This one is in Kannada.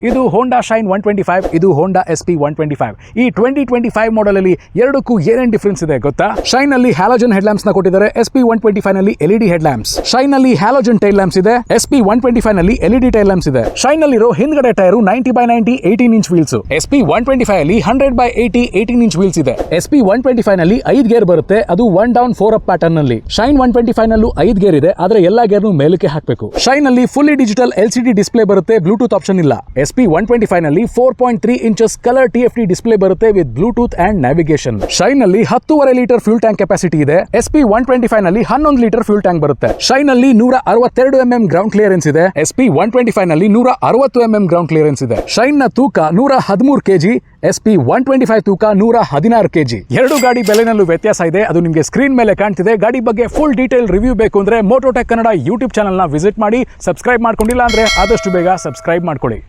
ಇದು ಹೋಂಡಾ ಶೈನ್ 125, ಇದು ಹೋಂಡಾ SP 125. ಈ 2025 ಮಾಡೆಲ್ ಅಲ್ಲಿ ಎರಡಕ್ಕೂ ಏನೇನ್ ಡಿಫರೆನ್ಸ್ ಇದೆ ಗೊತ್ತಾ? ಶೈನ್ ಅಲ್ಲಿ ಹ್ಯಾಲೋಜನ್ ಹೆಡ್ ಲ್ಯಾಂಪ್ಸ್ ನ ಕೊಟ್ಟಿದ್ದಾರೆ, SP 125 ನಲ್ಲಿ LED ಹೆಡ್ ಲ್ಯಾಂಪ್ಸ್. ಶೈನ್ ಅಲ್ಲಿ ಹ್ಯಾಲೋಜನ್ ಟೈಲ್ ಲ್ಯಾಂಪ್ಸ್ ಇದೆ, SP 125 ನಲ್ಲಿ LED ಟೈಲ್ ಲ್ಯಾಂಪ್ಸ್ ಇದೆ. ಶೈನ್ ನಲ್ಲಿರೋ ಹಿಂದ್ಗಡೆ ಟೈರು 90/90 18 ಇಂಚ್ ವೀಲ್ಸ್. SP 125 ಅಲ್ಲಿ 100/80 18 ಇಂಚ್ ವೀಲ್ಸ್ ಇದೆ. SP 125 ನಲ್ಲಿ 5 ಗೇರ್ ಬರುತ್ತೆ, ಅದು 1 ಡೌನ್ 4 ಅಪ್ ಪ್ಯಾಟರ್ನ್ ನಲ್ಲಿ. ಶೈನ್ 125 ನಲ್ಲೂ 5 ಗೇರ್ ಇದೆ, ಆದ್ರೆ ಎಲ್ಲಾ ಗೇರ್ನು ಮೇಲಕ್ಕೆ ಹಾಕಬೇಕು. ಶೈನ್ ನಲ್ಲಿ ಫುಲ್ಲಿ ಡಿಜಿಟಲ್ LCD ಡಿಸ್ಪ್ಲೇ ಬರುತ್ತೆ, ಬ್ಲೂಟೂತ್ ಆಪ್ಷನ್ ಇಲ್ಲ. SP 125 ನಲ್ಲಿ 4.3 ಇಂಚಸ್ ಕಲರ್ TFT ಡಿಸ್ಪ್ಲೇ ಬರುತ್ತೆ with Bluetooth and navigation. Shine ನಲ್ಲಿ 10.5 ಲೀಟರ್ ಫ್ಯೂಲ್ ಟ್ಯಾಂಕ್ ಕೆಪಾಸಿಟಿ ಇದೆ. SP 125 ನಲ್ಲಿ 11 ಲೀಟರ್ ಫ್ಯೂಲ್ ಟ್ಯಾಂಕ್ ಬರುತ್ತೆ. ಶೈನ್ ನಲ್ಲಿ 162 mm ಗ್ರೌಂಡ್ ಕ್ಲಿಯರೆನ್ಸ್ ಇದೆ. SP 125 ನಲ್ಲಿ 160 mm ಗ್ರೌಂಡ್ ಕ್ಲಿಯರೆನ್ಸ್ ಇದೆ. ಶೈನ್ ನ ತೂಕ 113 kg, SP 125 ತೂಕ 116 kg. ಎರಡು ಗಾಡಿ ಬೆಲೆನಲ್ಲೂ ವ್ಯತ್ಯಾಸ ಇದೆ, ಅದು ನಿಮಗೆ ಸ್ಕ್ರೀನ್ ಮೇಲೆ ಕಾಣ್ತಿದೆ. ಗಾಡಿ ಬಗ್ಗೆ ಫುಲ್ ಡೀಟೇಲ್ ರಿವ್ಯೂ ಬೇಕು ಅಂದ್ರೆ ಮೋಟೋಟೆಕ್ ಕನ್ನಡ ಯೂಟ್ಯೂಬ್ ಚಾನಲ್ ನ ವಿಸಿಟ್ ಮಾಡಿ. ಸಬ್ಸ್ಕ್ರೈಬ್ ಮಾಡ್ಕೊಂಡಿಲ್ಲ ಅಂದ್ರೆ ಆದಷ್ಟು ಬೇಗ ಸಬ್ಸ್ಕ್ರೈಬ್ ಮಾಡ್ಕೊಳ್ಳಿ.